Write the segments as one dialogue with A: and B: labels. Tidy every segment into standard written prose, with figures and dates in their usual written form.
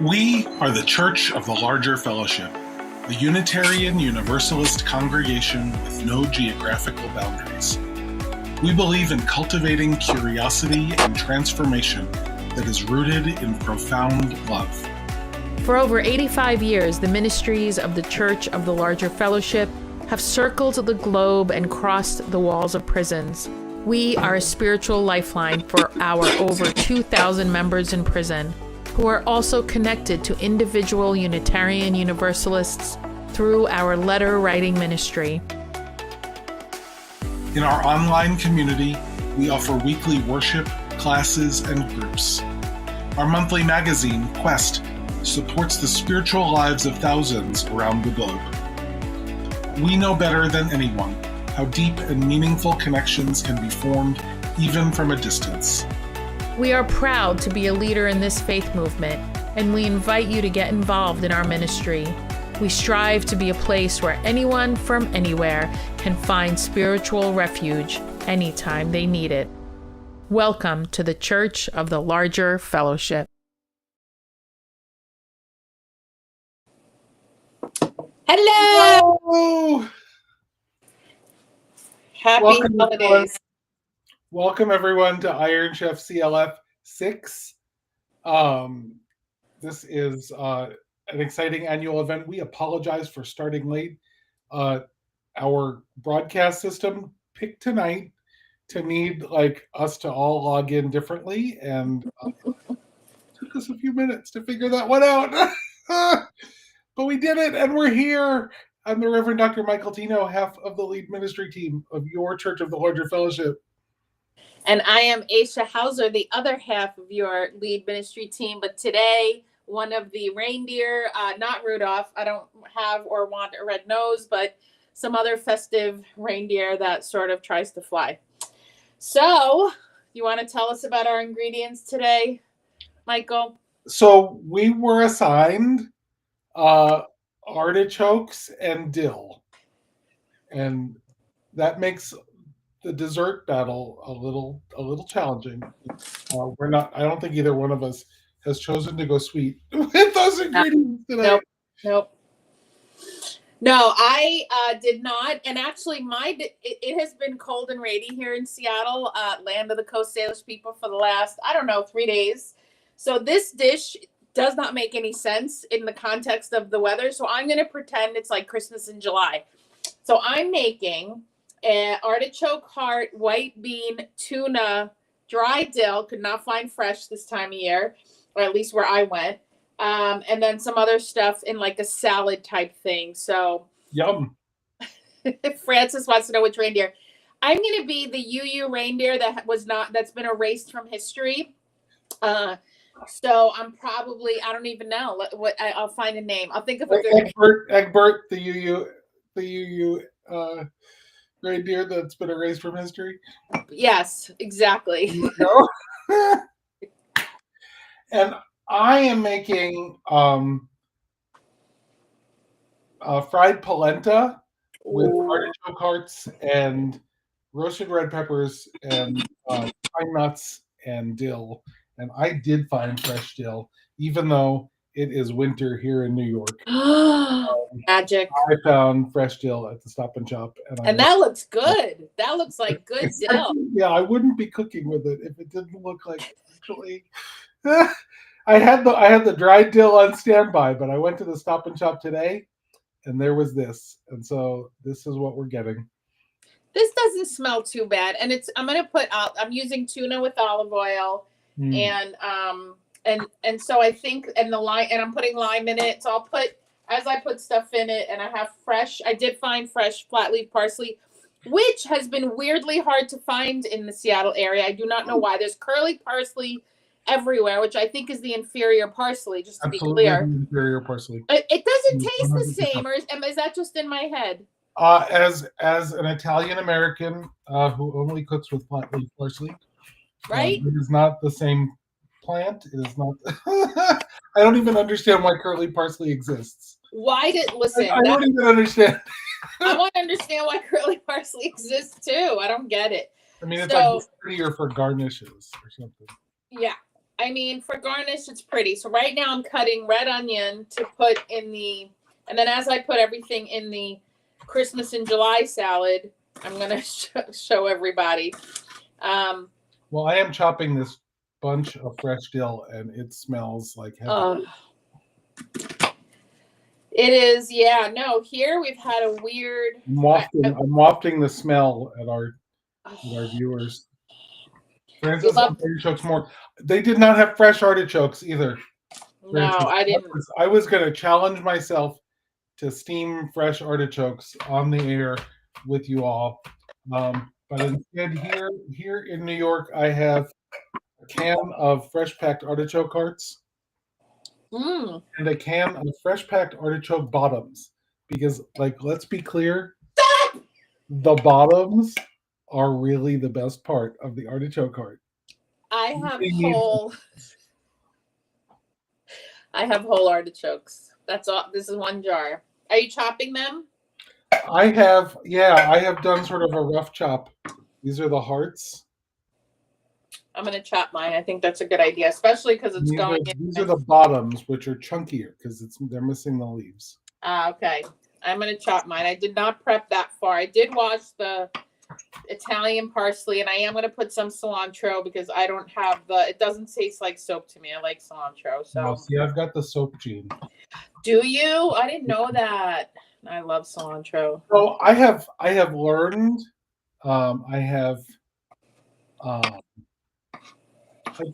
A: We are the Church of the Larger Fellowship, the Unitarian Universalist congregation with no geographical boundaries. We believe in cultivating curiosity and transformation that is rooted in profound love.
B: For over 85 years, the ministries of the Church of the Larger Fellowship have circled the globe and crossed the walls of prisons. We are a spiritual lifeline for our over 2,000 members in prison, who are also connected to individual Unitarian Universalists through our letter writing ministry.
A: In our online community, we offer weekly worship, classes, and groups. Our monthly magazine, Quest, supports the spiritual lives of thousands around the globe. We know better than anyone how deep and meaningful connections can be formed even from a distance.
B: We are proud to be a leader in this faith movement, and we invite you to get involved in our ministry. We strive to be a place where anyone from anywhere can find spiritual refuge anytime they need it. Welcome to the Church of the Larger Fellowship.
C: Hello!
A: Hello!
C: Happy holidays.
A: Welcome everyone to Iron Chef CLF 6. This is an exciting annual event. We apologize for starting late. Our broadcast system picked tonight to need us to all log in differently, and it took us a few minutes to figure that one out. But we did it, and we're here. I'm the Reverend Dr. Michael Tino, half of the lead ministry team of your Church of the Larger Fellowship.
C: And I am Aisha Hauser, the other half of your lead ministry team. But today, one of the reindeer, not Rudolph, I don't have or want a red nose, but some other festive reindeer that sort of tries to fly. So, you want to tell us about our ingredients today, Michael?
A: So we were assigned artichokes and dill, and that makes the dessert battle a little challenging. I don't think either one of us has chosen to go sweet with those ingredients today.
C: Nope. No, I did not. And actually, it has been cold and rainy here in Seattle, land of the Coast Salish people, for the last, 3 days. So this dish does not make any sense in the context of the weather. So I'm going to pretend it's like Christmas in July. So I'm making an artichoke heart, white bean, tuna, dry dill, could not find fresh this time of year, or at least where I went. And then some other stuff in like a salad type thing. So
A: Yum.
C: Francis wants to know which reindeer. I'm going to be the UU reindeer that's been erased from history. So I'm probably, I don't even know I'll find a name. I'll think of a good
A: Egbert, the UU reindeer that's been erased from history.
C: Yes, exactly.
A: And I am making fried polenta with artichoke hearts and roasted red peppers and pine nuts and dill. And I did find fresh dill, even though it is winter here in New York.
C: Magic.
A: I found fresh dill at the Stop and Shop.
C: And that looks good. That looks like good dill.
A: Yeah, I wouldn't be cooking with it if it didn't look like actually. I had the dried dill on standby, but I went to the Stop and Shop today, and there was this. And so this is what we're getting.
C: This doesn't smell too bad. And I'm using tuna with olive oil. And so I think, and I'm putting lime in it. So as I put stuff in it, and I did find fresh flat leaf parsley, which has been weirdly hard to find in the Seattle area. I do not know why. There's curly parsley everywhere, which I think is the inferior parsley, just to
A: Absolutely
C: be clear.
A: Inferior parsley.
C: It doesn't taste the same, or is that just in my head?
A: As an Italian American who only cooks with flat leaf parsley,
C: right?
A: It is not the same plant. It is not. I don't even understand why curly parsley exists.
C: I
A: don't even understand.
C: I want to understand why curly parsley exists too. I don't get it.
A: I mean, it's like prettier for garnishes or something.
C: Yeah. I mean, for garnish, it's pretty. So right now I'm cutting red onion to put in the, and then as I put everything in the Christmas in July salad, I'm going to show everybody.
A: Well, I am chopping this bunch of fresh dill, and it smells like heaven.
C: It is, yeah. No, here we've had a weird.
A: I'm wafting the smell at our viewers. Francis loves artichokes more. They did not have fresh artichokes either. Francis.
C: No, I didn't.
A: I was going to challenge myself to steam fresh artichokes on the air with you all. But instead, here in New York, I have a can of fresh packed artichoke hearts and a can of fresh packed artichoke bottoms. Because, like, let's be clear, the bottoms are really the best part of the artichoke heart.
C: I have whole artichokes. That's all. This is one jar. Are you chopping them?
A: I have done sort of a rough chop. These are the hearts.
C: I'm going to chop mine. I think that's a good idea, especially because it's going in.
A: These are the bottoms, which are chunkier because they're missing the leaves.
C: Okay. I'm going to chop mine. I did not prep that far. I did wash the Italian parsley, and I am going to put some cilantro because I don't have it doesn't taste like soap to me. I like cilantro. So
A: see, I've got the soap gene.
C: Do you? I didn't know that. I love cilantro.
A: So I have learned. I've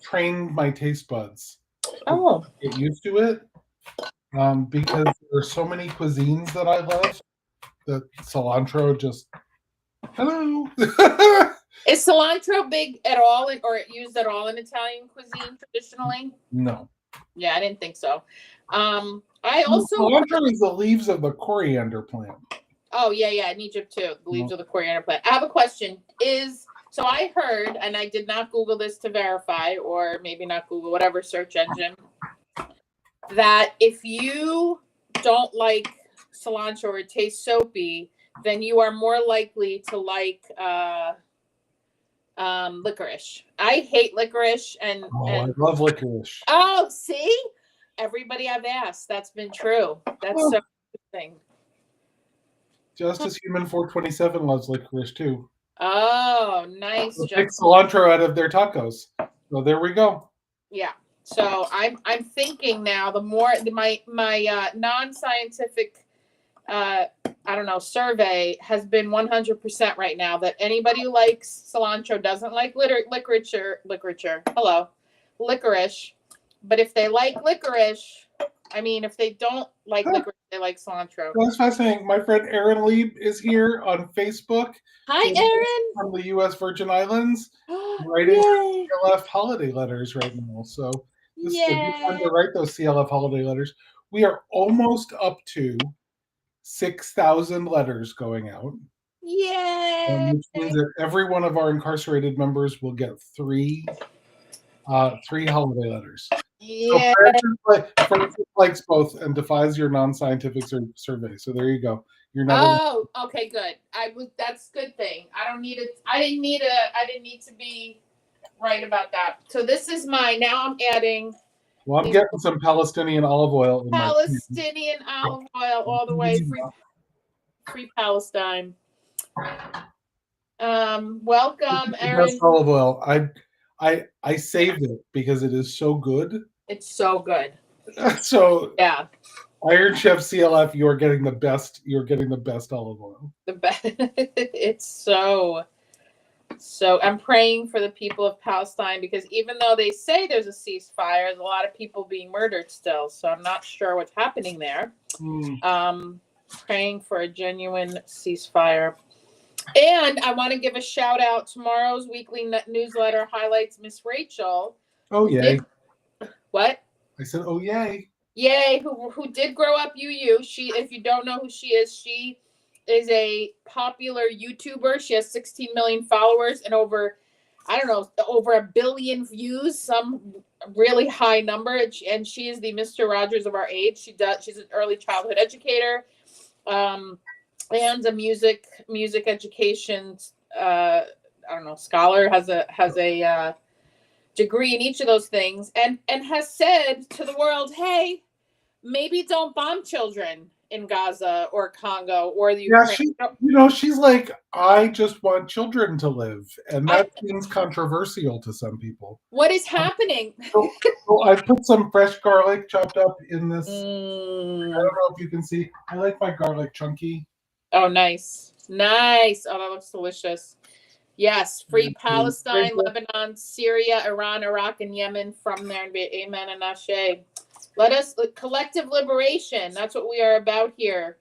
A: trained my taste buds.
C: Oh.
A: Get used to it. Because there's so many cuisines that I love that cilantro just hello.
C: Is cilantro big at all or used at all in Italian cuisine traditionally?
A: No.
C: Yeah, I didn't think so. I also
A: cilantro is the leaves of the coriander plant.
C: Oh yeah, in Egypt too. The leaves of the coriander plant. I have a question. So I heard, and I did not Google this to verify, or maybe not Google, whatever search engine, that if you don't like cilantro or it tastes soapy, then you are more likely to like licorice. I hate licorice and
A: I love licorice.
C: Oh, see? Everybody I've asked, that's been true. That's so interesting.
A: Justice Human 427 loves licorice too.
C: Oh, nice.
A: Take cilantro out of their tacos. So there we go.
C: Yeah. So I'm thinking now the more my non-scientific survey has been 100% right now that anybody who likes cilantro doesn't like licorice. But if they like licorice, if they don't like licorice, they like cilantro.
A: That's fascinating. My friend Erin Lieb is here on Facebook.
C: Hi, Erin.
A: From the U.S. Virgin Islands, writing CLF holiday letters right now. So this is a good time to write those CLF holiday letters. We are almost up to 6,000 letters going out.
C: Yay!
A: Which means that every one of our incarcerated members will get three holiday letters.
C: Yeah.
A: So Francis likes both and defies your non-scientific survey. So there you go. You're not.
C: Oh, okay, good. That's a good thing. I didn't need to be right about that. So this is mine. Now I'm adding.
A: Well, I'm getting some Palestinian olive oil.
C: Palestinian olive oil all the way. Free Palestine. Welcome, Erin.
A: Best olive oil. I saved it because it is so good.
C: It's so good.
A: So
C: yeah.
A: Iron Chef CLF, you're getting the best. You're getting the best olive oil.
C: The best. It's so. I'm praying for the people of Palestine because even though they say there's a ceasefire, there's a lot of people being murdered still. So I'm not sure what's happening there. Praying for a genuine ceasefire. And I want to give a shout out. Tomorrow's weekly newsletter highlights Miss Rachel.
A: Oh, yay.
C: What?
A: I said, oh, yay.
C: Yay, who did grow up UU. If you don't know who she is a popular YouTuber. She has 16 million followers and over 1 billion views, some really high number. And she is the Mr. Rogers of our age. She's an early childhood educator, and a music education, scholar, has a degree in each of those things, and has said to the world, hey, maybe don't bomb children in Gaza or Congo or the
A: Yeah,
C: Ukraine.
A: she's like, I just want children to live, and that seems controversial to some people.
C: What is happening?
A: So I put some fresh garlic chopped up in this. I
C: Mm.
A: don't know if you can see. I like my garlic chunky.
C: Oh, nice. Nice. Oh, that looks delicious. Yes. Free Palestine, Lebanon, Syria, Iran, Iraq, and Yemen from there. And be amen and ashe. Let us, collective liberation. That's what we are about here.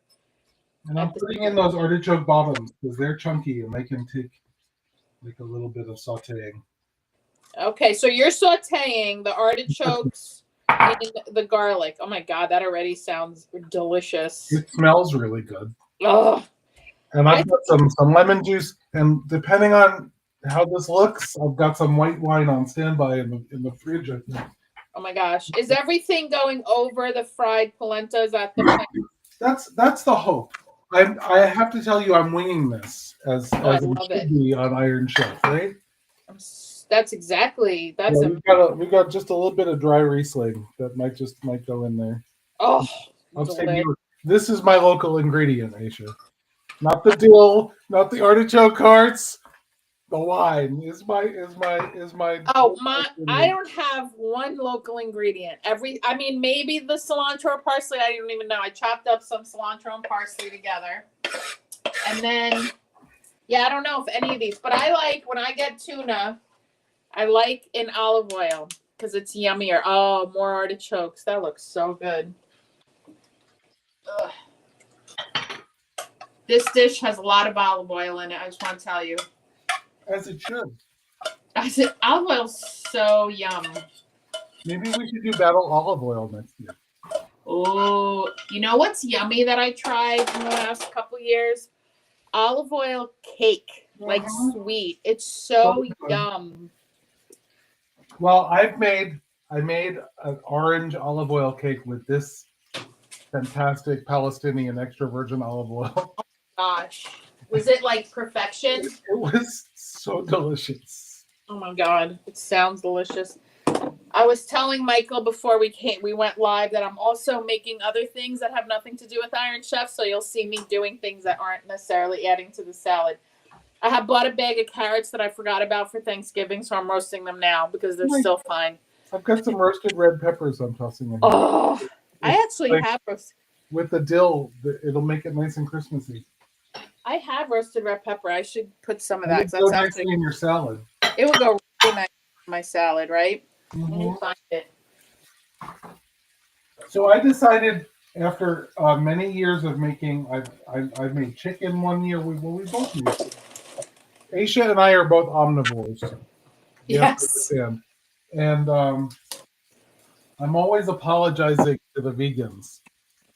A: And I'm putting in those artichoke bottoms because they're chunky and they can take like a little bit of sauteing.
C: Okay, so you're sauteing the artichokes in the garlic. Oh my God, that already sounds delicious.
A: It smells really good.
C: Oh.
A: And I've got some lemon juice, and depending on how this looks, I've got some white wine on standby in the fridge, I think.
C: Oh my gosh. Is everything going over the fried polenta? Is that the plan?
A: That's the hope. I have to tell you, I'm winging this as it should be on Iron Chef, right?
C: That's exactly. That's
A: we got just a little bit of dry Riesling that might go in there.
C: Oh,
A: this is my local ingredient, Aisha. Not the dill, not the artichoke hearts. The wine is my.
C: Oh my! I don't have one local ingredient. Maybe the cilantro or parsley. I don't even know. I chopped up some cilantro and parsley together, and then I don't know if any of these. But I like when I get tuna. I like in olive oil because it's yummier. Oh, more artichokes. That looks so good. Ugh. This dish has a lot of olive oil in it. I just want to tell you.
A: As it should.
C: Olive oil's so yum.
A: Maybe we should do battle olive oil next year.
C: Oh, you know what's yummy that I tried in the last couple years? Olive oil cake, like sweet. It's so yum.
A: Well, I made an orange olive oil cake with this fantastic Palestinian extra virgin olive oil.
C: Oh, gosh. Was it like perfection?
A: It was so delicious.
C: Oh my God. It sounds delicious. I was telling Michael before we went live that I'm also making other things that have nothing to do with Iron Chef. So you'll see me doing things that aren't necessarily adding to the salad. I have bought a bag of carrots that I forgot about for Thanksgiving. So I'm roasting them now because they're still fine.
A: I've got some roasted red peppers I'm tossing in.
C: Oh, I actually have roasted.
A: With the dill, it'll make it nice and Christmassy.
C: I have roasted red pepper. I should put some of that.
A: That's nicely in your salad.
C: It will go really nice in my salad, right?
A: Mm-hmm.
C: Let me find it.
A: So I decided after many years of making, I've made chicken one year. We both use it. Aisha and I are both omnivores.
C: Yes.
A: And I'm always apologizing to the vegans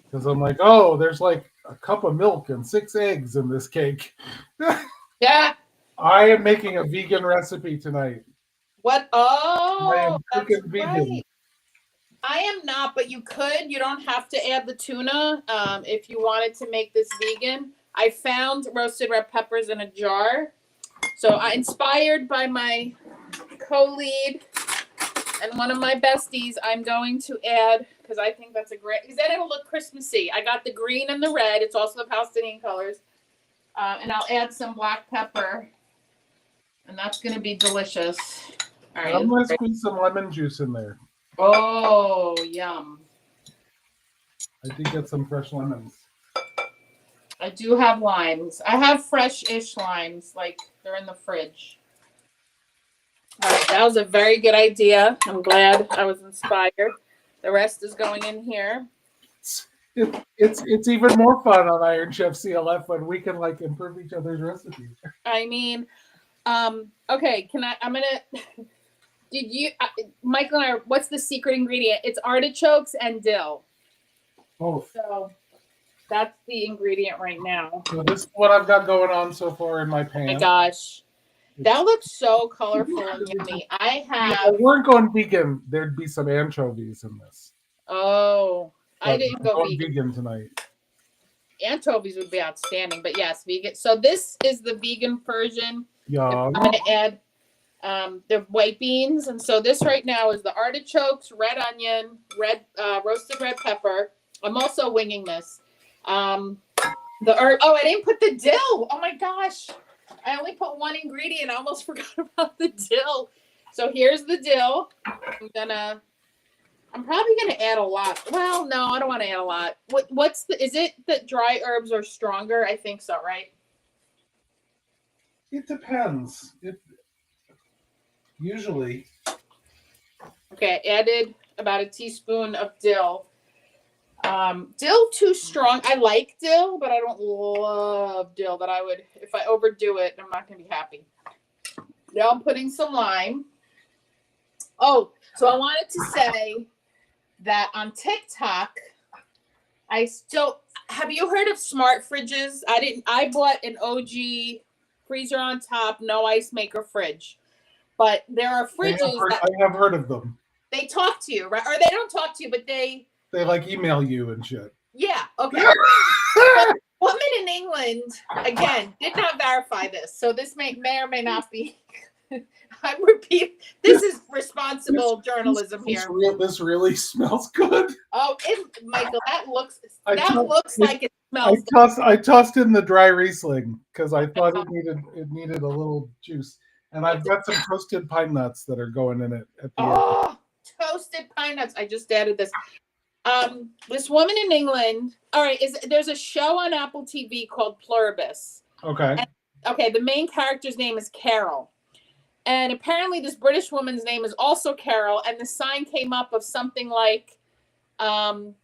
A: because I'm like, oh, there's like a cup of milk and 6 eggs in this cake.
C: Yeah.
A: I am making a vegan recipe tonight.
C: What? Oh,
A: I am cooking vegan.
C: Right. I am not, but you could. You don't have to add the tuna if you wanted to make this vegan. I found roasted red peppers in a jar. So I inspired by my co-lead and one of my besties, I'm going to add, because I think that's because then it'll look Christmassy. I got the green and the red. It's also the Palestinian colors. And I'll add some black pepper. And that's going to be delicious. All right.
A: I'm going to squeeze some lemon juice in there.
C: Oh, yum.
A: I did get some fresh lemons.
C: I do have limes. I have fresh-ish limes, like they're in the fridge. All right, that was a very good idea. I'm glad I was inspired. The rest is going in here.
A: It's even more fun on Iron Chef CLF when we can like improve each other's recipes.
C: I mean, okay, did you, Michael and I, what's the secret ingredient? It's artichokes and dill.
A: Both.
C: So that's the ingredient right now.
A: So this is what I've got going on so far in my pan.
C: Oh my gosh. That looks so colorful and yummy.
A: If we weren't going vegan, there'd be some anchovies in this.
C: Oh, I didn't go
A: vegan tonight.
C: Anchovies would be outstanding, but yes, vegan. So this is the vegan version.
A: Yeah.
C: I'm going to add They're white beans, and so this right now is the artichokes, red onion, roasted red pepper. I'm also winging this. The herb. Oh, I didn't put the dill. Oh my gosh, I only put one ingredient. I almost forgot about the dill. So here's the dill. I'm probably gonna add a lot. Well, no, I don't want to add a lot. Is it that dry herbs are stronger? I think so, right?
A: It depends. Usually.
C: Okay, added about a teaspoon of dill. Dill too strong. I like dill, but I don't love dill. That I would, if I overdo it, I'm not gonna be happy. Now I'm putting some lime. Oh, so I wanted to say that on TikTok, have you heard of smart fridges? I bought an OG freezer on top, no ice maker fridge. But there are fridges
A: I have heard of them.
C: They talk to you, right? Or they don't talk to you, but they
A: like email you and shit.
C: Yeah, okay. Woman in England, again, did not verify this. So this may or may not be. I repeat, this is responsible journalism here.
A: This really smells good.
C: Oh, Michael, that looks like it smells
A: good. I tossed in the dry Riesling because I thought it needed a little juice. And I've got some toasted pine nuts that are going in it at the end.
C: Toasted pine nuts. I just added this. This woman in England. All right, there's a show on Apple TV called Pluribus.
A: Okay.
C: The main character's name is Carol. And apparently this British woman's name is also Carol, and the sign came up of something like something,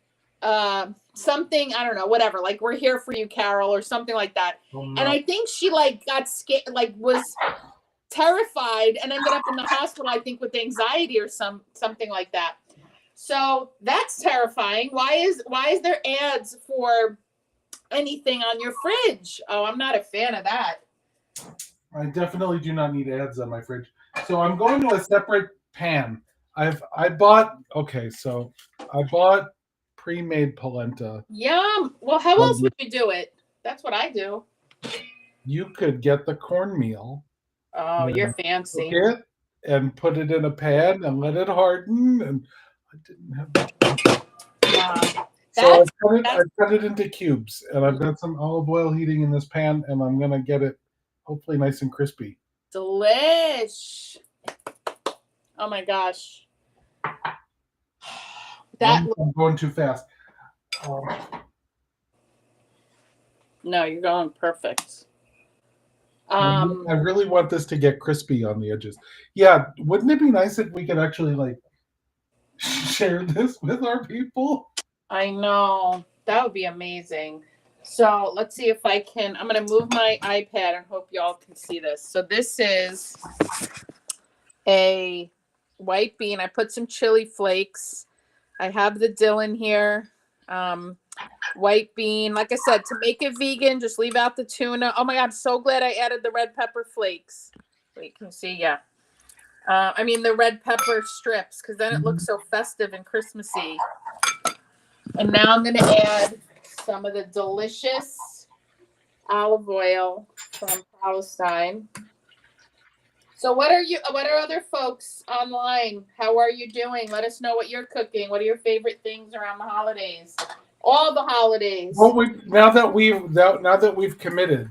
C: I don't know, whatever, like we're here for you, Carol, or something like that. Oh, no. And I think she got scared, was terrified and ended up in the hospital, I think, with anxiety or something like that. So that's terrifying. Why is there ads for anything on your fridge? Oh, I'm not a fan of that.
A: I definitely do not need ads on my fridge. So I'm going to a separate pan. I bought pre-made polenta.
C: Yum. Well, how else would you do it? That's what I do.
A: You could get the cornmeal.
C: Oh, you're fancy.
A: Cook it and put it in a pan and let it harden. And I didn't have that.
C: Yeah.
A: So I cut it into cubes, and I've got some olive oil heating in this pan, and I'm gonna get it hopefully nice and crispy.
C: Delish. Oh my gosh.
A: I'm going too fast.
C: No, you're going perfect.
A: I really want this to get crispy on the edges. Yeah, wouldn't it be nice if we could actually share this with our people?
C: I know. That would be amazing. So let's see if I can. I'm going to move my iPad and hope y'all can see this. So this is a white bean. I put some chili flakes. I have the dill in here. White bean. Like I said, to make it vegan, just leave out the tuna. Oh my God, I'm so glad I added the red pepper flakes. Wait, can you see? Yeah. The red pepper strips, because then it looks so festive and Christmassy. And now I'm going to add some of the delicious olive oil from Palestine. So what are other folks online? How are you doing? Let us know what you're cooking. What are your favorite things around the holidays? All the holidays.
A: Now that we've committed.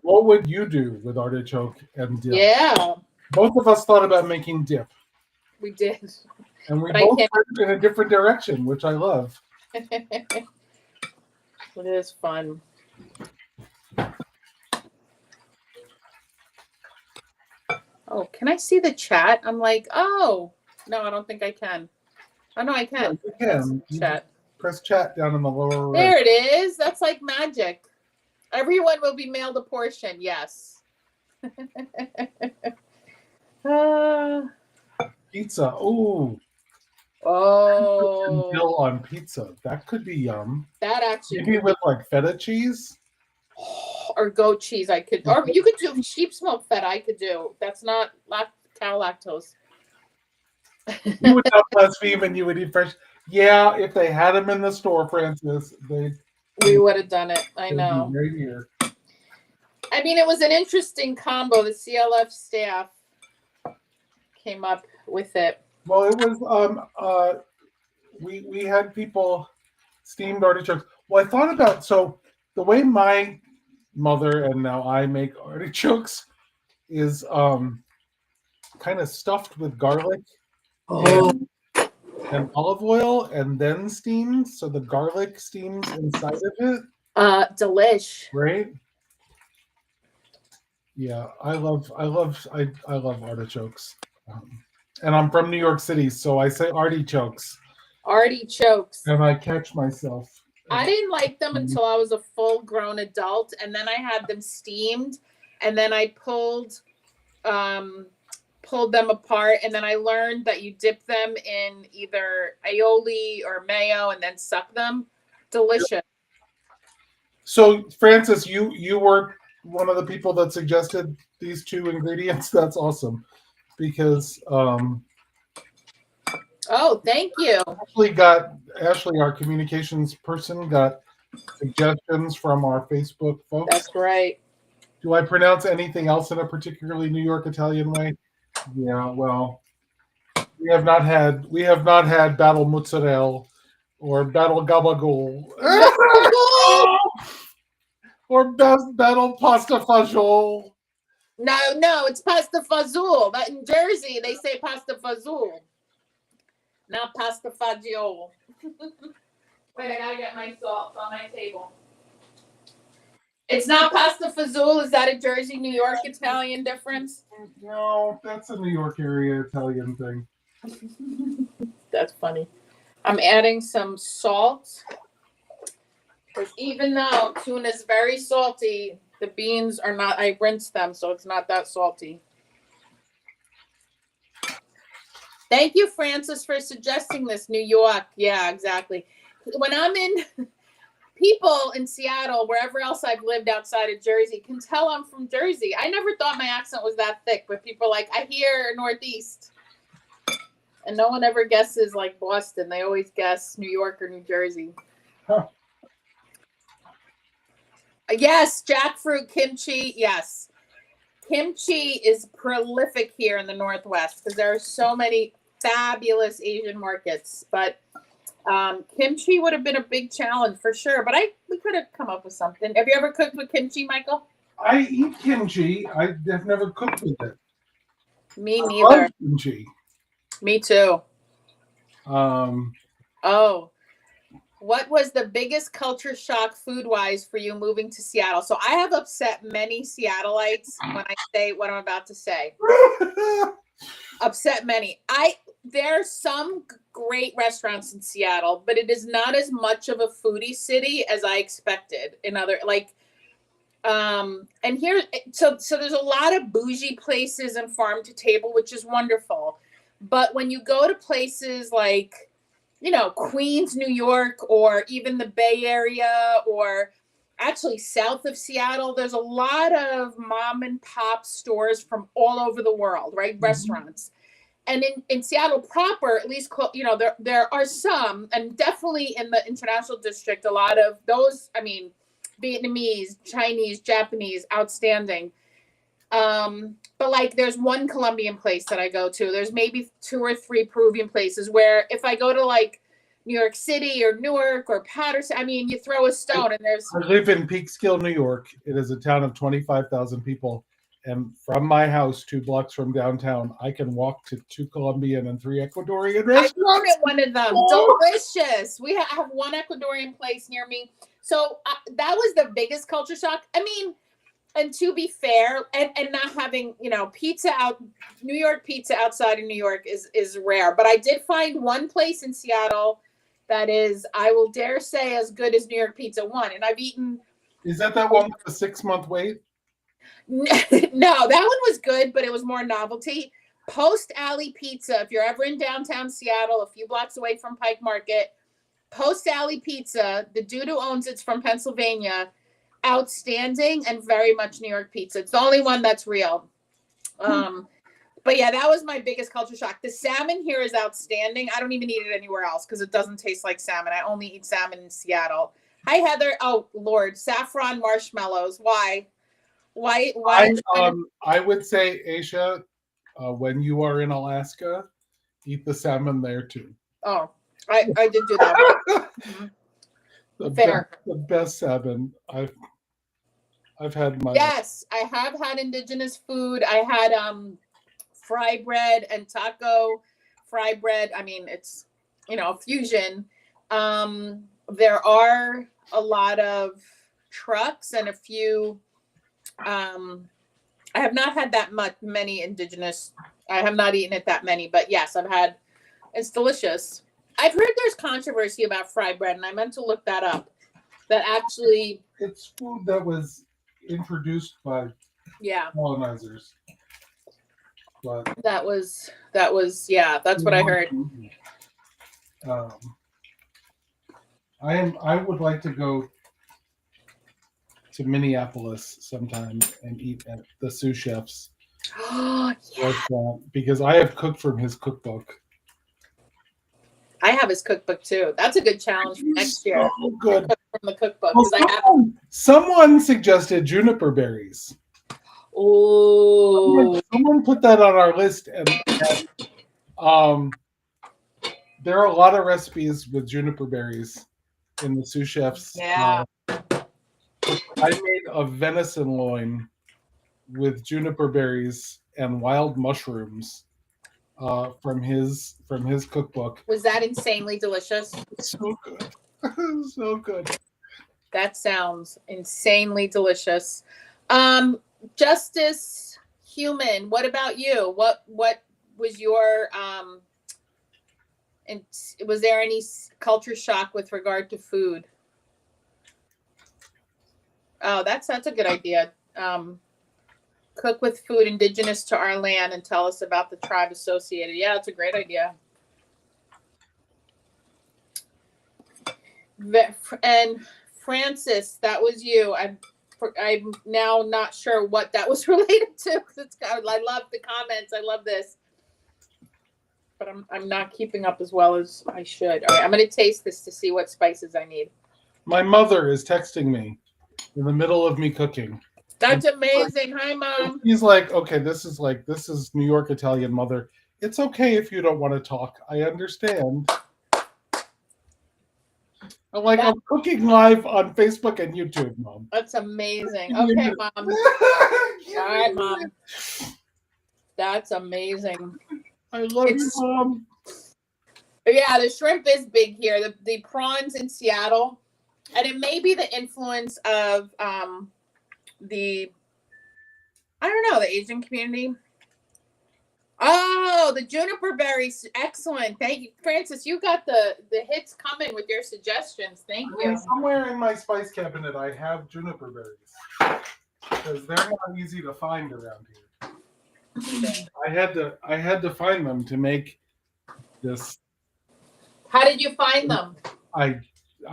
A: What would you do with artichoke and dip?
C: Yeah.
A: Both of us thought about making dip.
C: We did.
A: And we both went in a different direction, which I love.
C: It is fun. Oh, can I see the chat? I'm like, oh, no, I don't think I can. Oh, no, I can.
A: Yeah, you can.
C: Chat.
A: Press chat down in the lower right.
C: There it is. That's like magic. Everyone will be mailed a portion. Yes.
A: Pizza. Ooh.
C: Oh.
A: Dill on pizza. That could be yum.
C: That actually.
A: Maybe with feta cheese.
C: Or goat cheese, I could. Or you could do sheep's milk feta. I could do. That's not cow lactose.
A: You would not blaspheme and you would eat fresh. Yeah, if they had them in the store, Francis,
C: we would have done it. I know.
A: Right here.
C: I mean, it was an interesting combo. The CLF staff came up with it.
A: Well, it was we had people steamed artichokes. Well, I thought about the way my mother and now I make artichokes is kind of stuffed with garlic and olive oil and then steamed, so the garlic steams inside of it.
C: Delish.
A: Right? Yeah, I love artichokes. And I'm from New York City, so I say artichokes.
C: Artichokes.
A: And I catch myself.
C: I didn't like them until I was a full-grown adult, and then I had them steamed, and then I pulled them apart, and then I learned that you dip them in either aioli or mayo and then suck them. Delicious.
A: So, Francis, you were one of the people that suggested these two ingredients. That's awesome, because
C: oh, thank you.
A: Ashley, our communications person, got suggestions from our Facebook folks.
C: That's right.
A: Do I pronounce anything else in a particularly New York Italian way? Yeah, well, we have not had battle mozzarella or battle gabagool or battle pasta fagioli.
C: No, it's pasta fazool. But in Jersey, they say pasta fazool, not pasta fagioli. Wait, I gotta get my salt on my table. It's not pasta fazool. Is that a Jersey, New York Italian difference?
A: No, that's a New York area Italian thing.
C: That's funny. I'm adding some salt, because even though tuna is very salty, the beans are not. I rinsed them, so it's not that salty. Thank you, Francis, for suggesting this. New York. Yeah, exactly. When I'm in, people in Seattle, wherever else I've lived outside of Jersey, can tell I'm from Jersey. I never thought my accent was that thick, but people are like, I hear Northeast. And no one ever guesses like Boston. They always guess New York or New Jersey.
A: Huh.
C: Yes, jackfruit kimchi. Yes. Kimchi is prolific here in the Northwest because there are so many fabulous Asian markets. But kimchi would have been a big challenge for sure. But we could have come up with something. Have you ever cooked with kimchi, Michael?
A: I eat kimchi. I have never cooked with it.
C: Me neither.
A: Love kimchi.
C: Me too.
A: Oh.
C: What was the biggest culture shock food-wise for you moving to Seattle? So I have upset many Seattleites when I say what I'm about to say. Upset many. There are some great restaurants in Seattle, but it is not as much of a foodie city as I expected. And here, so there's a lot of bougie places and farm to table, which is wonderful. But when you go to places like, Queens, New York, or even the Bay Area, or actually south of Seattle, there's a lot of mom and pop stores from all over the world, right? Mm-hmm. Restaurants. And in Seattle proper, at least, there are some, and definitely in the International District, a lot of those, Vietnamese, Chinese, Japanese, outstanding. But there's one Colombian place that I go to. There's maybe 2 or 3 Peruvian places where if I go to New York City or Newark or Patterson, you throw a stone and there's.
A: I live in Peekskill, New York. It is a town of 25,000 people. And from my house, 2 blocks from downtown, I can walk to 2 Colombian and 3 Ecuadorian restaurants.
C: I wrote at one of them. Oh. Delicious. We have one Ecuadorian place near me. So that was the biggest culture shock. And to be fair, and not having, pizza out, New York pizza outside of New York is rare. But I did find one place in Seattle that is, I will dare say, as good as New York Pizza 1. And I've eaten.
A: Is that one with the 6-month wait?
C: No, that one was good, but it was more novelty. Post Alley Pizza, if you're ever in downtown Seattle, a few blocks away from Pike Market, Post Alley Pizza, the dude who owns it's from Pennsylvania. Outstanding and very much New York pizza. It's the only one that's real. But yeah, that was my biggest culture shock. The salmon here is outstanding. I don't even eat it anywhere else because it doesn't taste like salmon. I only eat salmon in Seattle. Hi, Heather. Oh, Lord. Saffron marshmallows. Why? Why?
A: I would say, Aisha, when you are in Alaska, eat the salmon there too.
C: Oh, I did do that. Fair.
A: The best salmon I've had in my life.
C: Yes, I have had indigenous food. I had fry bread and taco fry bread. I mean, it's fusion. There are a lot of trucks and a few. I have not had that many indigenous. I have not eaten it that many, but yes, I've had. It's delicious. I've heard there's controversy about fry bread, and I meant to look that up. That actually,
A: it's food that was introduced by colonizers. But
C: that was that's what I heard.
A: I would like to go to Minneapolis sometime and eat at the sous chef's restaurant because I have cooked from his cookbook.
C: I have his cookbook too. That's a good challenge for next year.
A: So good
C: from the cookbook.
A: Well, someone suggested juniper berries.
C: Oh,
A: someone put that on our list, and there are a lot of recipes with juniper berries in the sous chef's.
C: Yeah.
A: I made a venison loin with juniper berries and wild mushrooms from his cookbook.
C: Was that insanely delicious?
A: So good. So good.
C: That sounds insanely delicious. Justice Human, what about you? What was your and was there any culture shock with regard to food? Oh, that's a good idea. Cook with food indigenous to our land and tell us about the tribe associated. Yeah, that's a great idea. And Francis, that was you. I'm now not sure what that was related to. I love the comments. I love this, but I'm not keeping up as well as I should. All right, I'm going to taste this to see what spices I need.
A: My mother is texting me in the middle of me cooking.
C: That's amazing. Hi, Mom.
A: He's like, okay, this is New York Italian mother. It's okay if you don't want to talk. I understand. I'm cooking live on Facebook and YouTube, Mom.
C: That's amazing. Okay, Mom. All right, Mom. That's amazing.
A: I love you, Mom.
C: Yeah, the shrimp is big here. The prawns in Seattle, and it may be the influence of the Asian community. Oh, the juniper berries. Excellent. Thank you. Francis, you got the hits coming with your suggestions. Thank you.
A: Somewhere in my spice cabinet, I have juniper berries because they're not easy to find around here. I had to find them to make this.
C: How did you find them?
A: I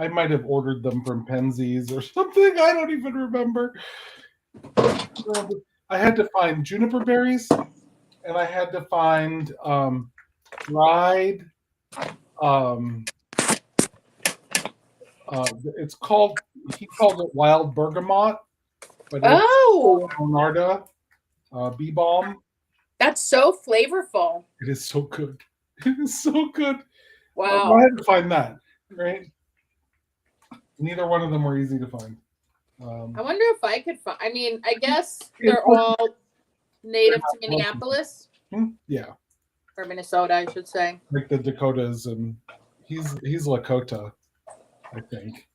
A: might have ordered them from Penzies or something. I don't even remember. I had to find juniper berries. And I had to find dried. He called it wild bergamot, but it's Monarda bee balm.
C: That's so flavorful.
A: It is so good. It is so good.
C: Wow.
A: I had to find that. Right. Neither one of them were easy to find.
C: I wonder if I could find. I mean, I guess they're all native to Minneapolis.
A: Yeah.
C: Or Minnesota, I should say.
A: Like the Dakotas, and he's Lakota, I think.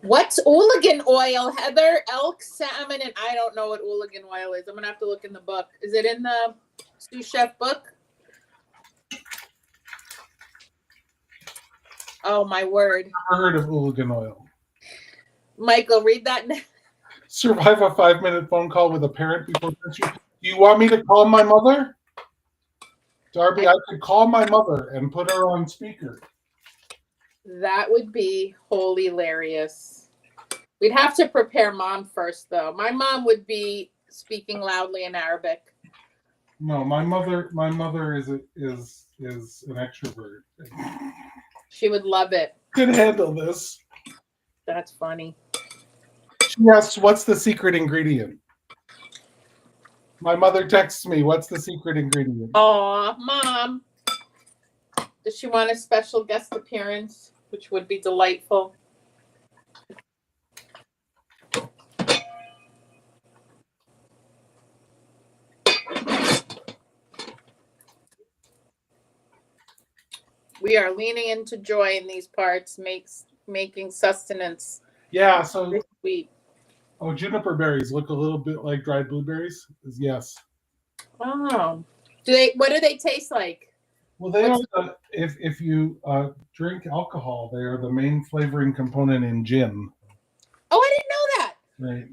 C: What's Ooligan oil, Heather? Elk, salmon, and I don't know what Ooligan oil is. I'm going to have to look in the book. Is it in the sous chef book? Oh, my word.
A: Never heard of Ooligan oil.
C: Michael, read that.
A: Survive a 5-minute phone call with a parent before you. Do you want me to call my mother? Darby, I could call my mother and put her on speaker.
C: That would be hilarious. We'd have to prepare Mom first, though. My mom would be speaking loudly in Arabic.
A: No, my mother is an extrovert.
C: She would love it.
A: Could handle this.
C: That's funny.
A: Yes, what's the secret ingredient? My mother texts me, what's the secret ingredient?
C: Aw, Mom. Does she want a special guest appearance, which would be delightful? We are leaning into joy in these parts, making sustenance
A: Yeah, so
C: this week.
A: juniper berries look a little bit like dried blueberries. Yes.
C: Oh, what do they taste like?
A: Well, they are if you drink alcohol, they are the main flavoring component in gin.
C: Oh, I didn't know that.
A: Right.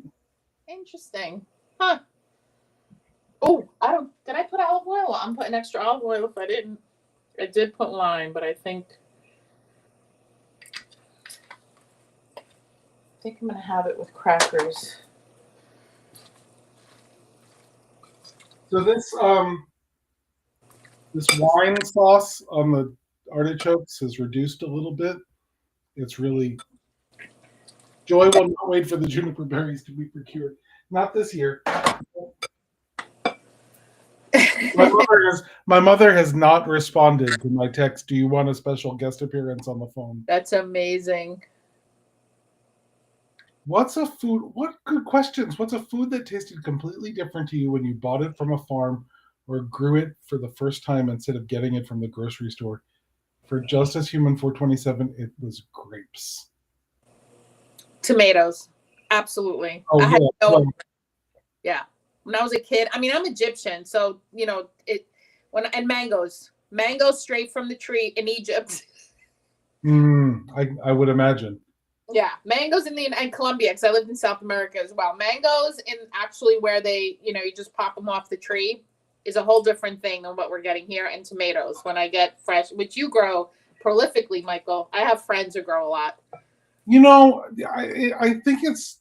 C: Interesting. Huh. Oh, did I put olive oil? I'm putting extra olive oil if I didn't. I did put lime, but I think I'm gonna have it with crackers.
A: So this wine sauce on the artichokes has reduced a little bit. It's really Joy will not wait for the juniper berries to be procured. Not this year. My mother has not responded to my text. Do you want a special guest appearance on the phone?
C: That's amazing.
A: What good questions. What's a food that tasted completely different to you when you bought it from a farm or grew it for the first time instead of getting it from the grocery store? For Justice Human 427, it was grapes.
C: Tomatoes. Absolutely.
A: Oh,
C: I had
A: yeah.
C: Yeah. When I was a kid, I mean, I'm Egyptian, so and mangoes straight from the tree in Egypt.
A: I would imagine.
C: Yeah, mangoes and Colombia, because I lived in South America as well. Mangoes in actually where they, you just pop them off the tree is a whole different thing than what we're getting here. And tomatoes, when I get fresh, which you grow prolifically, Michael. I have friends who grow a lot.
A: I think it's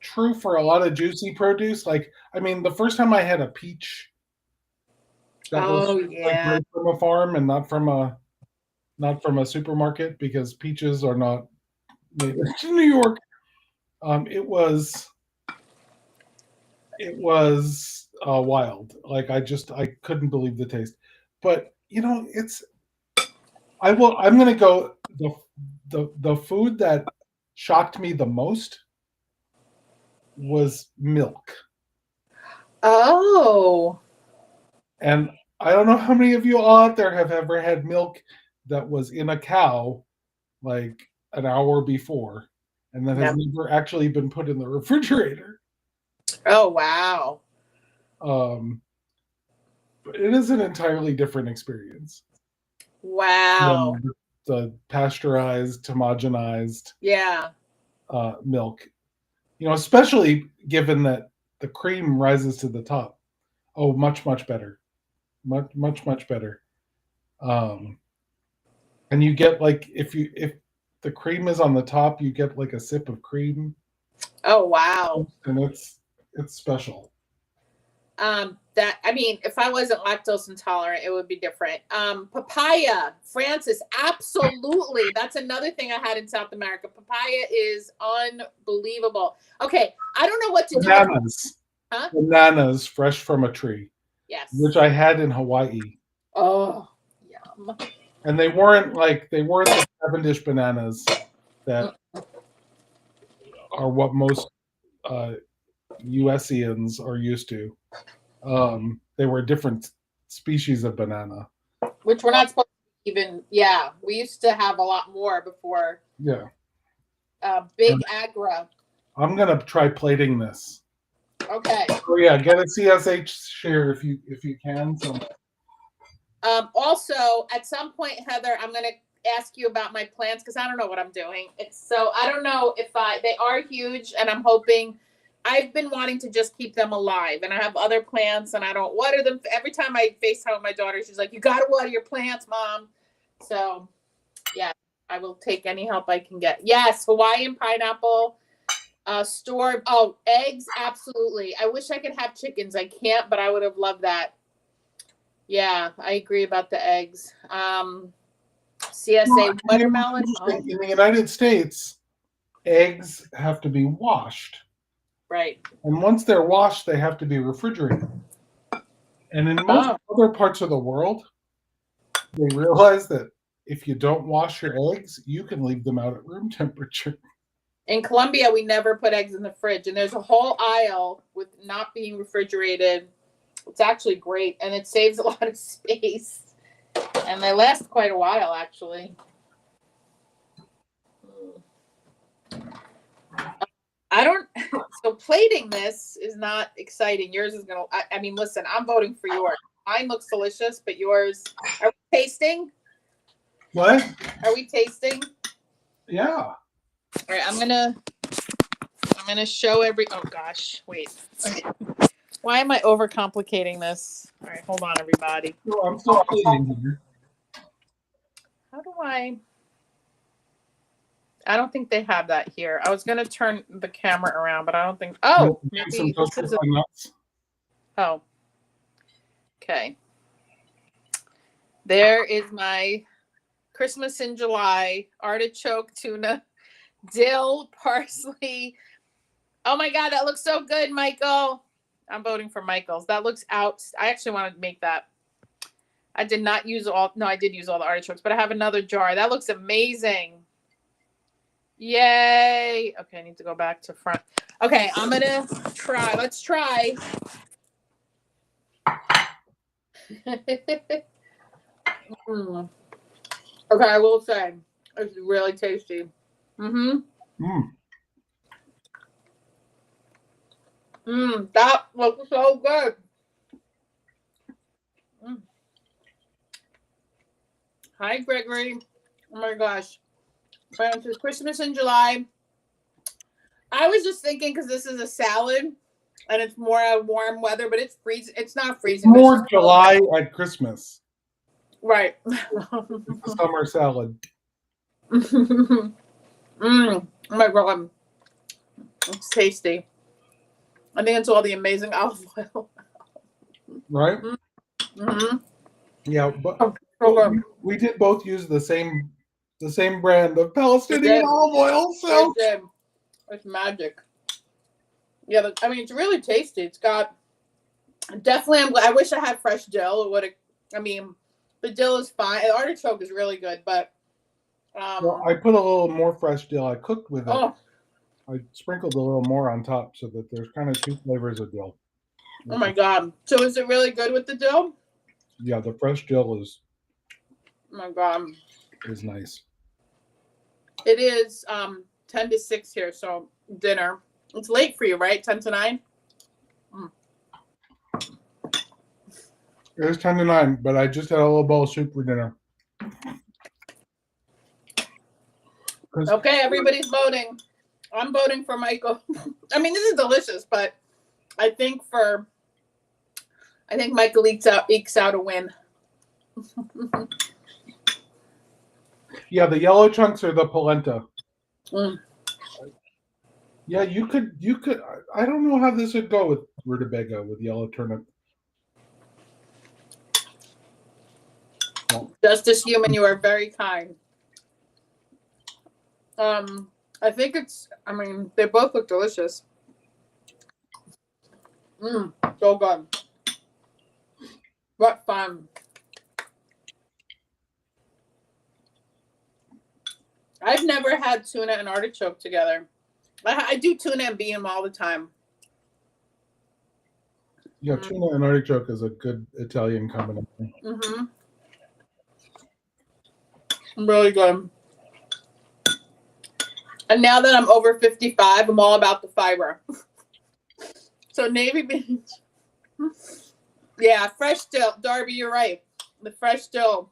A: true for a lot of juicy produce. Like, I mean, the first time I had a peach that was like from a farm and not from a supermarket, because peaches are not made in New York. It was wild. Like, I couldn't believe the taste. But I'm gonna go the food that shocked me the most was milk.
C: Oh.
A: And I don't know how many of you out there have ever had milk that was in a cow like an hour before and that has never actually been put in the refrigerator.
C: Oh, wow.
A: It is an entirely different experience.
C: Wow.
A: The pasteurized, homogenized milk. Especially given that the cream rises to the top. Oh, much, much better. Much, much, much better. And you get like if the cream is on the top, you get like a sip of cream.
C: Oh, wow.
A: And it's special.
C: If I wasn't lactose intolerant, it would be different. Papaya, Francis, absolutely. That's another thing I had in South America. Papaya is unbelievable. Okay, I don't know what to do.
A: Bananas.
C: Huh?
A: Bananas fresh from a tree.
C: Yes.
A: Which I had in Hawaii.
C: Oh, yum.
A: And they weren't the Cavendish bananas that are what most USians are used to. They were a different species of banana.
C: Which we're not supposed to even, we used to have a lot more before.
A: Yeah.
C: Big Agra.
A: I'm going to try plating this.
C: Okay.
A: Oh yeah, get a CSH share if you can. So.
C: Also, at some point, Heather, I'm going to ask you about my plants because I don't know what I'm doing. I don't know if they are huge, and I'm hoping. I've been wanting to just keep them alive, and I have other plants, and I don't water them. Every time I FaceTime with my daughter, she's like, "You got to water your plants, Mom." So, yeah, I will take any help I can get. Yes, Hawaiian pineapple. Eggs, absolutely. I wish I could have chickens. I can't, but I would have loved that. Yeah, I agree about the eggs. CSA watermelon.
A: In the United States, eggs have to be washed.
C: Right.
A: And once they're washed, they have to be refrigerated. And in most other parts of the world, they realize that if you don't wash your eggs, you can leave them out at room temperature.
C: In Colombia, we never put eggs in the fridge, and there's a whole aisle with not being refrigerated. It's actually great, and it saves a lot of space, and they last quite a while, actually. I don't. So plating this is not exciting. Yours is gonna. I mean, listen, I'm voting for yours. Mine looks delicious, but yours. Are we tasting?
A: What?
C: Are we tasting?
A: Yeah.
C: All right, I'm gonna show every. Oh gosh, wait. Okay. Why am I overcomplicating this? All right, hold on, everybody.
A: No, I'm still eating here.
C: How do I? I don't think they have that here. I was gonna turn the camera around, but I don't think. Oh, maybe this is a. Oh. Okay. There is my Christmas in July artichoke, tuna, dill, parsley. Oh my God, that looks so good, Michael. I'm voting for Michael's. That looks out. I actually want to make that. I did not use all. No, I did use all the artichokes, but I have another jar. That looks amazing. Yay. Okay, I need to go back to front. Okay, I'm going to try. Let's try. Okay, I will say it's really tasty. That looks so good. Hi, Gregory. Oh my gosh. Francis, Christmas in July. I was just thinking because this is a salad and it's more warm weather, but it's freezing. It's not freezing.
A: More July at Christmas.
C: Right.
A: It's a summer salad.
C: Oh my God. It's tasty. I think it's all the amazing olive oil.
A: Right? Yeah, but we did both use the same brand of Palestinian olive oil. So
C: it's magic. Yeah, I mean, it's really tasty. It's got definitely. I wish I had fresh dill. It would have. I mean, the dill is fine. The artichoke is really good, but
A: well, I put a little more fresh dill. I cooked with it.
C: Oh.
A: I sprinkled a little more on top so that there's kind of two flavors of dill.
C: Oh my God! So is it really good with the dill?
A: Yeah, the fresh dill is.
C: Oh my God.
A: Is nice.
C: It is 10 to 6 here, so dinner. It's late for you, right? 10 to 9?
A: It was 10 to 9, but I just had a little bowl of soup for dinner.
C: Okay, everybody's voting. I'm voting for Michael. I mean, this is delicious, but I think Michael ekes out a win.
A: Yeah, the yellow chunks are the polenta. Yeah, you could. I don't know how this would go with rutabaga with yellow turnip.
C: Justice Human, you are very kind. I think it's. I mean, they both look delicious. So good. What fun. I've never had tuna and artichoke together. I do tuna and bean all the time.
A: Yeah, tuna and artichoke is a good Italian combination.
C: Really good. And now that I'm over 55, I'm all about the fiber. So navy beans. Yeah, fresh dill. Darby, you're right. The fresh dill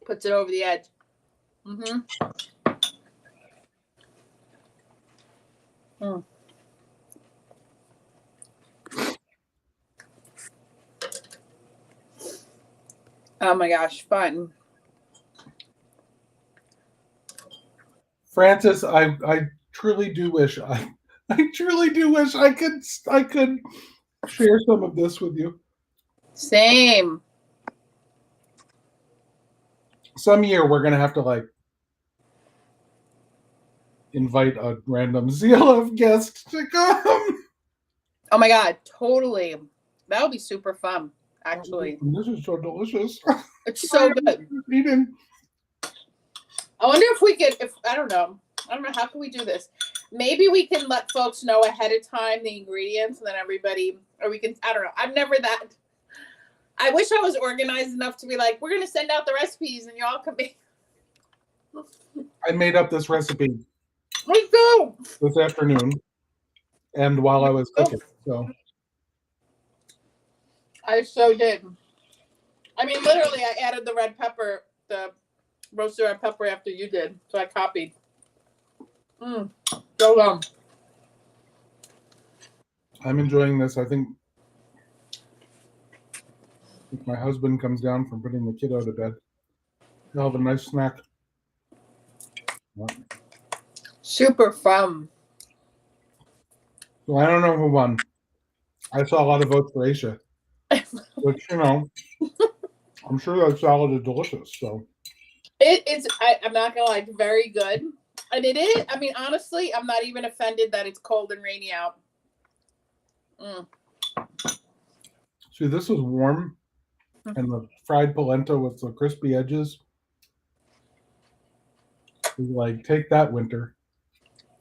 C: puts it over the edge. Oh my gosh, fun.
A: Francis, I truly do wish I could share some of this with you.
C: Same.
A: Some year we're gonna have to invite a random CLF guest to come.
C: Oh my God, totally. That would be super fun, actually.
A: This is so delicious.
C: It's so good.
A: Eating.
C: I wonder if we could, I don't know, how can we do this? Maybe we can let folks know ahead of time the ingredients and then everybody, or we can, I don't know. I'm never that. I wish I was organized enough to be like, we're going to send out the recipes and y'all can make.
A: I made up this recipe
C: Let's go.
A: this afternoon and while I was cooking. So
C: I so did. I mean, literally, I added the red pepper, the roasted red pepper after you did. So I copied. So
A: I'm enjoying this. I think if my husband comes down from putting the kiddo to bed, he'll have a nice snack.
C: super fun.
A: So I don't know who won. I saw a lot of votes for Aisha. Which, you know, I'm sure that salad is delicious. So
C: It's, I'm not going to lie, it's very good. And it is, I mean, honestly, I'm not even offended that it's cold and rainy out.
A: see, this is warm, and the fried polenta with the crispy edges is like, take that, winter.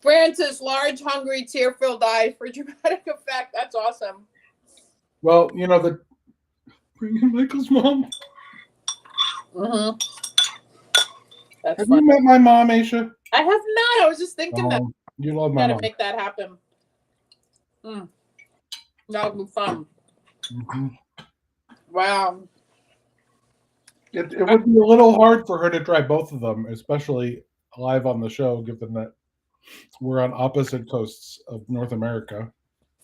C: Francis, large, hungry, tear-filled eyes for dramatic effect. That's awesome.
A: Well, you know, bring in Michael's mom.
C: That's
A: Have
C: fun.
A: you met my mom, Aisha?
C: I have not. I was just thinking that.
A: You love my
C: Gotta
A: mom.
C: make that happen. That would be fun. Wow.
A: It would be a little hard for her to try both of them, especially live on the show, given that we're on opposite coasts of North America.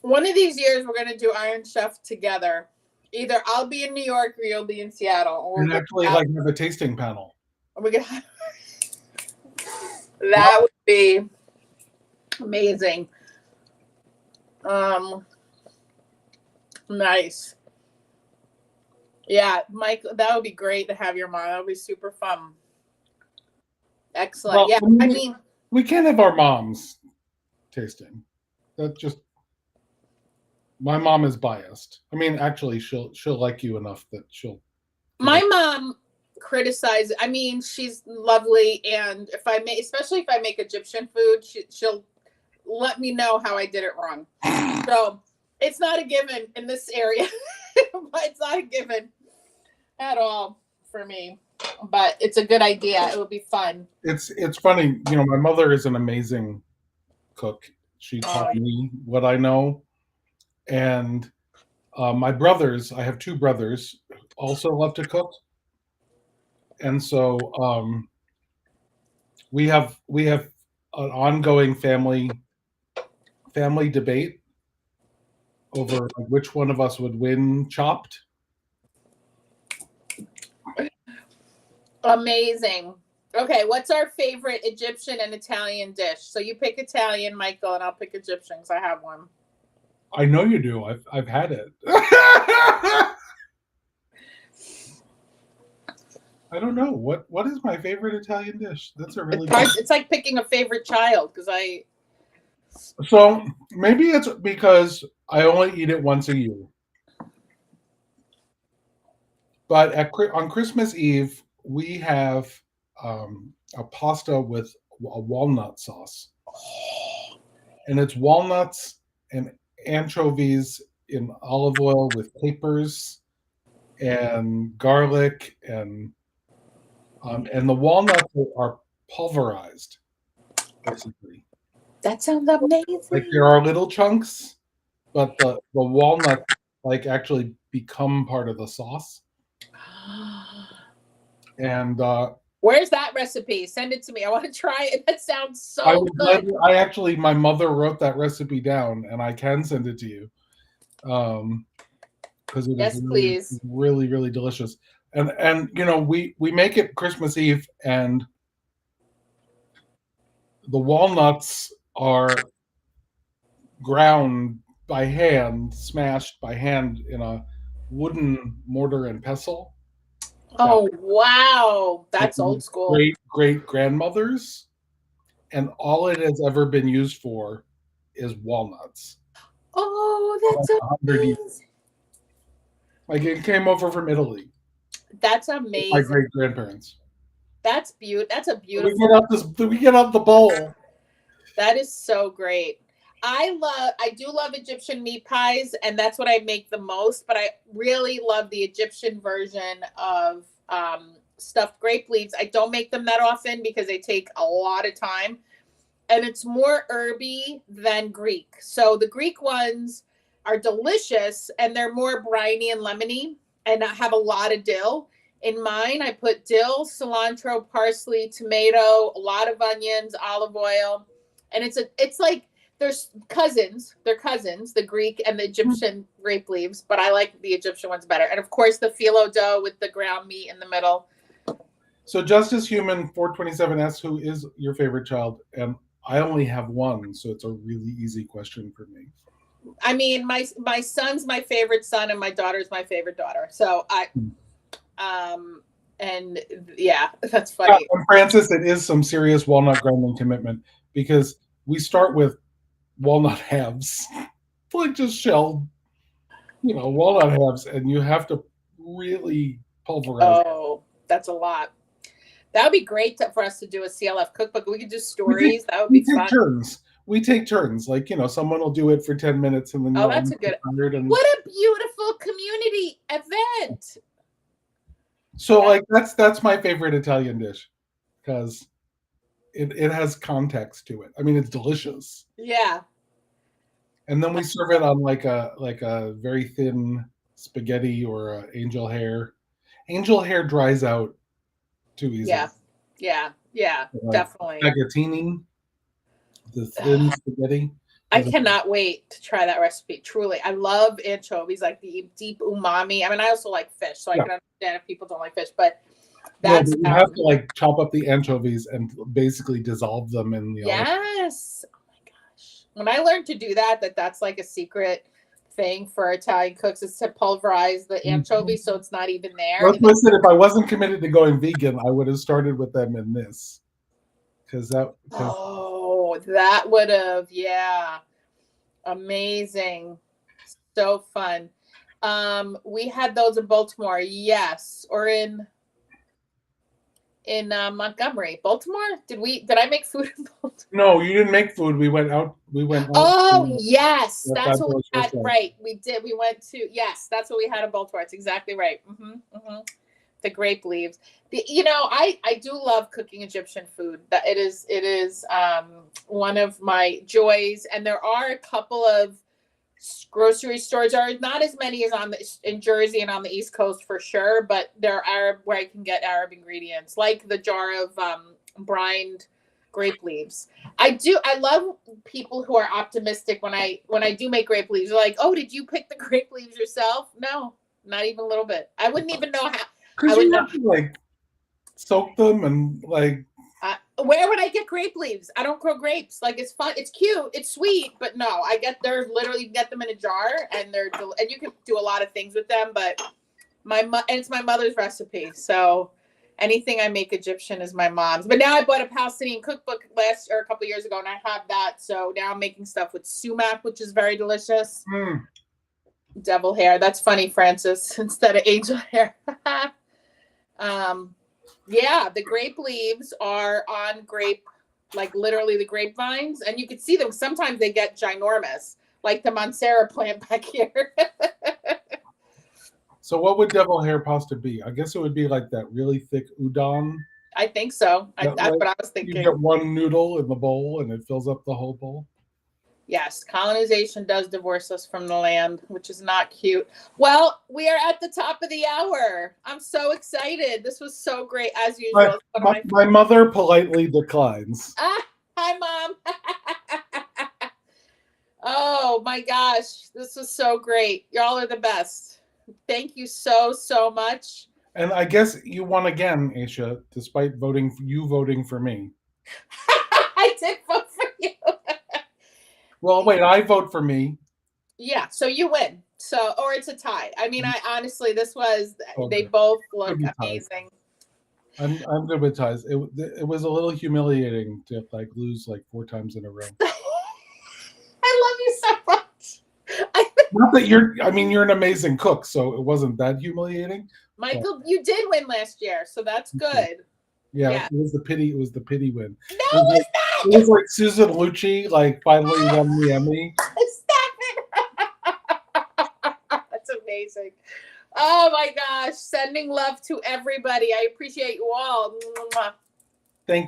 C: One of these years, we're going to do Iron Chef together. Either I'll be in New York or you'll be in Seattle.
A: And actually, like, have a tasting panel.
C: That would be amazing. Nice. Yeah, Mike, that would be great to have your mom. That would be super fun. Excellent.
A: Well,
C: yeah, I mean,
A: we can't have our moms tasting. That just, my mom is biased. I mean, actually, she'll like you enough that she'll.
C: My mom criticizes. I mean, she's lovely, and especially if I make Egyptian food, she'll let me know how I did it wrong. So it's not a given in this area, but it's not a given at all for me. But it's a good idea. It would be fun.
A: It's funny, you know. My mother is an amazing cook. She taught me what I know, and my brothers. I have two brothers, also love to cook, and so we have an ongoing family debate over which one of us would win Chopped.
C: Amazing. Okay, what's our favorite Egyptian and Italian dish? So you pick Italian, Michael, and I'll pick Egyptian because I have one.
A: I know you do. I've had it. I don't know what is my favorite Italian dish. That's a really
C: it's like picking a favorite child because
A: So maybe it's because I only eat it once a year. But on Christmas Eve, we have a pasta with a walnut sauce. And it's walnuts and anchovies in olive oil with capers and garlic, and the walnuts are pulverized, basically.
C: That sounds amazing.
A: Like, there are little chunks, but the walnuts like actually become part of the sauce. And
C: where's that recipe? Send it to me. I want to try it. That sounds so good.
A: My mother wrote that recipe down, and I can send it to you. Because it is
C: please.
A: Really, really delicious. And you know, we make it Christmas Eve, and the walnuts are ground by hand, smashed by hand in a wooden mortar and pestle.
C: Oh, wow. That's old school.
A: Great grandmothers and all it has ever been used for is walnuts.
C: Oh, that's
A: Like 100 years.
C: amazing.
A: Like it came over from Italy.
C: That's
A: My
C: amazing.
A: great grandparents.
C: That's That's a
A: We
C: beautiful.
A: get out this. We get out the bowl.
C: That is so great. I do love Egyptian meat pies, and that's what I make the most. But I really love the Egyptian version of stuffed grape leaves. I don't make them that often because they take a lot of time, and it's more herby than Greek. So the Greek ones are delicious, and they're more briny and lemony, and have a lot of dill. In mine, I put dill, cilantro, parsley, tomato, a lot of onions, olive oil, and it's like there's cousins. They're cousins, the Greek and the Egyptian grape leaves, but I like the Egyptian ones better. And of course, the phyllo dough with the ground meat in the middle.
A: So Justice Human 427S, who is your favorite child? And I only have one, so it's a really easy question for me.
C: I mean, my son's my favorite son, and my daughter's my favorite daughter. So and yeah, that's funny.
A: And Francis, it is some serious walnut grinding commitment because we start with walnut halves, like just shelled, walnut halves, and you have to really pulverize.
C: Oh, that's a lot. That would be great for us to do a CLF cookbook. We could do stories. That would be fun.
A: Turns. We take turns. Like, someone will do it for 10 minutes and then
C: that's a good. What a beautiful community event.
A: So like that's my favorite Italian dish because it has context to it. I mean, it's delicious.
C: Yeah.
A: And then we serve it on like a very thin spaghetti or angel hair. Angel hair dries out too easily.
C: Yeah, like definitely.
A: Spaghettini, the thin spaghetti.
C: I cannot wait to try that recipe. Truly, I love anchovies, like the deep umami. I mean, I also like fish, so I can understand if people don't like fish. But that's
A: you have to like chop up the anchovies and basically dissolve them in the
C: Yes. Oh my gosh! When I learned to do that's like a secret thing for Italian cooks is to pulverize the anchovy so it's not even there.
A: Listen, if I wasn't committed to going vegan, I would have started with them in this. That
C: would have, amazing, so fun. We had those in Baltimore, yes, or in Montgomery. Baltimore? Did I make food in Baltimore?
A: No, you didn't make food. We went out.
C: Oh, yes, that's what we had. Right, we did. We went to that's what we had in Baltimore. It's exactly right. The grape leaves. I do love cooking Egyptian food. That it is one of my joys. And there are a couple of grocery stores. There are not as many as in Jersey and on the East Coast for sure, but there are Arab where I can get Arab ingredients, like the jar of brined grape leaves. I love people who are optimistic when I do make grape leaves. They're like, "Oh, did you pick the grape leaves yourself?" No, not even a little bit. I wouldn't even know how.
A: Because you have to like soak them and like.
C: Where would I get grape leaves? I don't grow grapes. Like, it's fun, it's cute, it's sweet, but no, literally get them in a jar, and and you can do a lot of things with them. But it's my mother's recipe, so anything I make Egyptian is my mom's. But now I bought a Palestinian cookbook a couple years ago, and I have that. So now I'm making stuff with sumac, which is very delicious. Devil hair. That's funny, Francis, instead of angel hair. The grape leaves are on like literally the grapevines, and you can see them. Sometimes they get ginormous, like the Mancera plant back here.
A: So what would devil hair pasta be? I guess it would be like that really thick udon.
C: I think so. That's what I was thinking.
A: You get one noodle in the bowl, and it fills up the whole bowl.
C: Yes, colonization does divorce us from the land, which is not cute. Well, we are at the top of the hour. I'm so excited. This was so great, as usual.
A: My mother politely declines.
C: Hi, Mom. Oh, my gosh. This was so great. Y'all are the best. Thank you so, so much.
A: And I guess you won again, Aisha, despite voting for me.
C: I did vote for you.
A: Well, wait, I vote for me.
C: Yeah, so you win. Or it's a tie. I mean, I honestly, they both look amazing.
A: I'm good with ties. It was a little humiliating to like lose like 4 times in a row.
C: I love you so much.
A: Not that you're an amazing cook, so it wasn't that humiliating.
C: Michael, you did win last year, so that's good.
A: Yeah,
C: Yeah.
A: it was the pity. It was the pity win.
C: No, it's
A: It was like Susan Lucci, like finally won the Emmy.
C: not. Stop it. That's amazing. Oh my gosh. Sending love to everybody. I appreciate you all. Mwah.
A: Thank you.